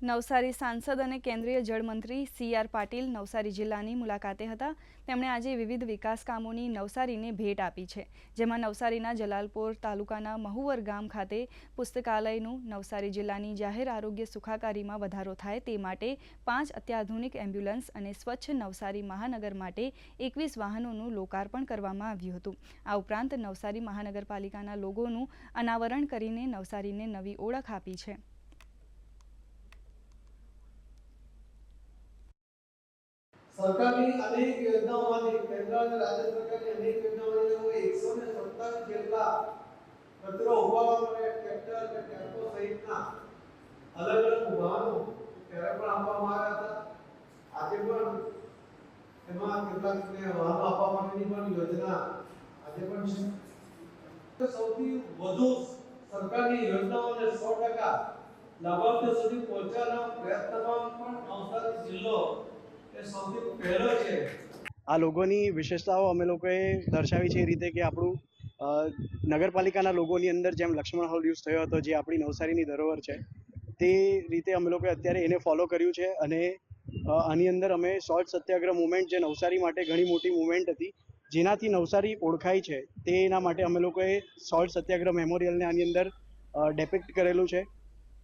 નવસારી સાંસદ અને કેન્દ્રીય જળમંત્રી CR પાટીલ નવસારી જિલ્લાની મુલાકાતે હતા। તેમણે આજે વિવિધ વિકાસ કામોની નવસારીને ભેટ આપી છે, જેમાં નવસારીના જલાલપોર તાલુકાના મહુવર ગામ ખાતે પુસ્તકાલયનું, નવસારી જિલ્લાની જાહેર આરોગ્ય સુખાકારીમાં વધારો થાય તે માટે 5 અત્યાધુનિક એમ્બ્યુલન્સ અને સ્વચ્છ નવસારી મહાનગર માટે 21 વાહનોનું લોકાર્પણ કરવામાં આવ્યું હતું। આ ઉપરાંત નવસારી મહાનગરપાલિકાના લોગોનું અનાવરણ કરીને નવસારીને નવી ઓળખ આપી છે। सरकारनी अनेक योजनाओं केंद्र और राज्य सरकार की अनेक योजनाओं 117 જેટલા કચરો ઉપાડવા માટે ટ્રેક્ટર અને ટેમ્પો સહિતના અલગ અલગ વાહનો ત્યારે પણ આપવામાં આવ્યા હતા। આજે પણ એમાં કેટલાકને વાહનો આપવા માટેની પણ યોજના આજે પણ છે। સૌથી વધુ સરકારની યોજનાઓને 100% લાભાર્થીઓ સુધી પહોંચાડવાના પ્રયત્નમાં પણ નવસારી જિલ્લો આ લોગોની વિશેષતાઓ અમે લોકોએ દર્શાવી છે એ રીતે કે આપણું નગરપાલિકાના લોગોની અંદર જેમ લક્ષ્મણ હોલ યુઝ થયો હતો, જે આપણી નવસારીની ધરોહર છે, તે રીતે અમે લોકોએ અત્યારે એને ફોલો કર્યું છે। અને આની અંદર અમે સોલ્ટ સત્યાગ્રહ મુવમેન્ટ, જે નવસારી માટે ઘણી મોટી મુવમેન્ટ હતી, જેનાથી નવસારી ઓળખાય છે, તેના માટે અમે લોકોએ સોલ્ટ સત્યાગ્રહ મેમોરિયલને આની અંદર ડેપિક્ટ કરેલું છે।